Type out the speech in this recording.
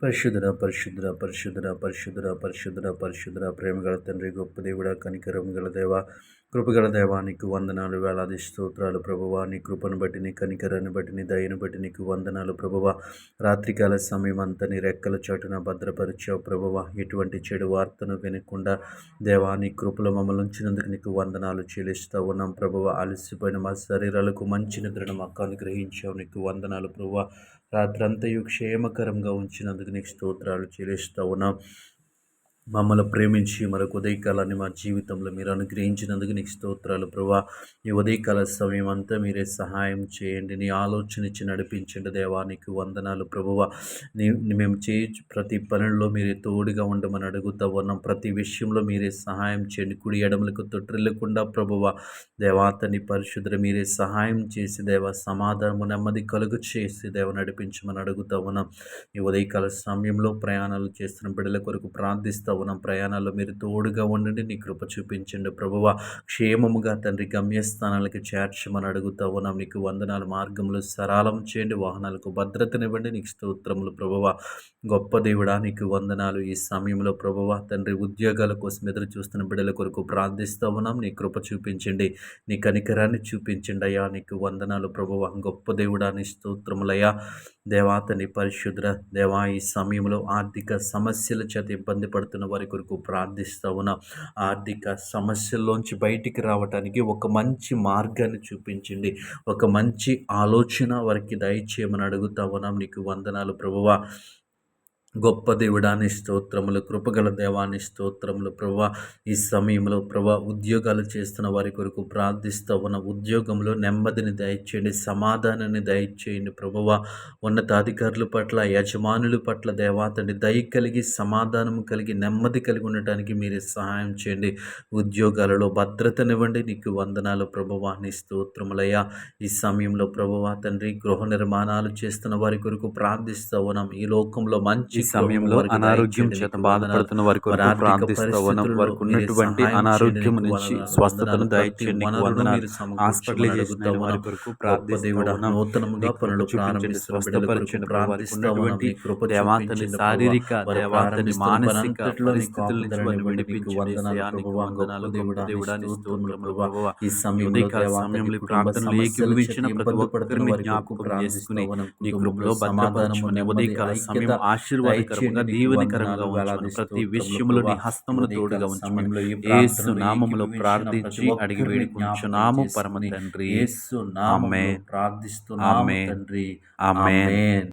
పరిశుద్ధుడ పరిశుద్ధుడ పరిశుద్ధుడ పరిశుద్ధుడ పరిశుద్ధుడ పరిశుద్ధుడ ప్రేమగల తండ్రి, గొప్ప దేవుడ, కనికరం గల దేవ, కృపగల దేవా, నీకు వందనాలు, వేలాది స్తోత్రాలు ప్రభువా. నీ కృపను బట్టి, నీ కనికరాన్ని బట్టి, నీ దయను బట్టి నీకు వందనాలు ప్రభువా. రాత్రికాల సమయం అంతా నీ రెక్కల చాటున భద్రపరిచావు ప్రభువా. ఎటువంటి చెడు వార్తను వినకుండా దేవా, నీ కృపలో మమ్మల్ని ఉంచినందుకు నీకు వందనాలు చెల్లిస్తూ ఉన్నాం ప్రభువా. అలసిపోయిన మా శరీరాలకు మంచి నిద్రను మాకు అనుగ్రహించావు, నీకు వందనాలు ప్రభువా. రాత్రంతయు క్షేమకరంగా ఉంచినందుకు నీకు స్తోత్రాలు చెల్లిస్తూ ఉన్నాం. మమ్మల్ని ప్రేమించి మరొక ఉదయకాలాన్ని మా జీవితంలో మీరు అనుగ్రహించినందుకు నీకు స్తోత్రాలు ప్రభువా. ఈ ఉదయకాల సమయం అంతా మీరే సహాయం చేయండి, నీ ఆలోచన ఇచ్చి నడిపించండి దేవా. నీకు వందనాలు ప్రభువా. మేము చేయొచ్చు ప్రతి పనుల్లో మీరే తోడుగా ఉండమని అడుగుతూ ఉన్నాం. ప్రతి విషయంలో మీరే సహాయం చేయండి, కుడి ఎడమలకు తొట్టిల్లకుండా ప్రభువా. దేవా తండ్రి పరిశుద్ధ మీరే సహాయం చేసి దేవా, సమాధానము నెమ్మది కలుగు చేసి దేవ నడిపించమని అడుగుతూ ఉన్నాం. ఈ ఉదయకాల సమయంలో ప్రయాణాలు చేస్తున్న బిడ్డల కొరకు ప్రార్థిస్తూ ఉన్నాం. ప్రయాణాల్లో మీరు తోడుగా ఉండండి, నీ కృప చూపించండి ప్రభువా. క్షేమముగా తండ్రి గమ్యస్థానాలకు చేర్చమని అడుగుతూ ఉన్నాం. నీకు వందనాలు. మార్గములు సరళం చేయండి, వాహనాలకు భద్రతనివ్వండి, నీకు స్తోత్రములు ప్రభువా. గొప్ప దేవుడా, నీకు వందనాలు. ఈ సమయంలో ప్రభువా తండ్రి, ఉద్యోగాల కోసం ఎదురు చూస్తున్న బిడ్డల కొరకు ప్రార్థిస్తూ ఉన్నాం. నీ కృప చూపించండి, నీ కనికరాన్ని చూపించండి అయ్యా. నీకు వందనాలు ప్రభువా. గొప్ప దేవుడా, నీ స్తోత్రములయ్యా. దేవాతని పరిశుద్ర దేవా, ఈ సమయంలో ఆర్థిక సమస్యల చేత ఇబ్బంది పడుతున్న వారి కొరకు ప్రార్థిస్తూ ఉన్నాం. ఆర్థిక సమస్యల్లోంచి బయటికి రావడానికి ఒక మంచి మార్గాన్ని చూపించండి, ఒక మంచి ఆలోచన వారికి దయచేయమని అడుగుతా ఉన్నాం. నీకు వందనాలు ప్రభువా. గొప్ప దేవుడాని స్తోత్రములు, కృపగల దేవాని స్తోత్రములు ప్రభువా. ఈ సమయంలో ప్రభా, ఉద్యోగాలు చేస్తున్న వారి కొరకు ప్రార్థిస్తూ ఉన్న ఉద్యోగంలో నెమ్మదిని దయచేయండి, సమాధానాన్ని దయచేయండి ప్రభువా. ఉన్నతాధికారుల పట్ల, యజమానుల పట్ల దేవాతండి దయ కలిగి, సమాధానము కలిగి, నెమ్మది కలిగి ఉండటానికి మీరే సహాయం చేయండి. ఉద్యోగాలలో భద్రతనివ్వండి, నీకు వందనాలు ప్రభువా. నీ స్తోత్రములయ్యా. ఈ సమయంలో ప్రభువా తండ్రి, గృహ నిర్మాణాలు చేస్తున్న వారి కొరకు ప్రార్థిస్తూ ఉన్నాం. ఈ లోకంలో మంచి సమయంలో అనారోగ్యం చేత బాధపడుతున్న వారి కొరకు ప్రార్థిస్తూ ఉన్నాం. వారికి ఉన్నటువంటి అనారోగ్యం నుంచి స్వస్థతను దయచేయండి, హాస్పిటలైజేషన్ వారి కొరకు ప్రార్థిస్తూ ఉన్నాం. నూతనముగా పనులు ప్రారంభించి స్వస్థపరచండి. వారికి దేవాతని శారీరక, దేవాతని మానసిక పరిస్థితుల నుంచి వారిని విడిపించండి. ఈ సమయంలో ప్రార్థనలు ఏకీభవించిన ప్రతి ఒక్కరిని జ్ఞాపకం చేసుకుని నీ కృపలో భద్రపరచమని ఉదయకాల సమయం ఆశీర్వాదకరంగా, దీవెనకరంగా ఉంచమని, ప్రతి విషయంలో నీ హస్తమును తోడుగా ఉంచమని యేసు నామములో ప్రార్థించి అడిగి వేడుకొంచున్నాము పరమ తండ్రి. యేసు నామములో ప్రార్థిస్తున్నాము తండ్రి. ఆమేన్.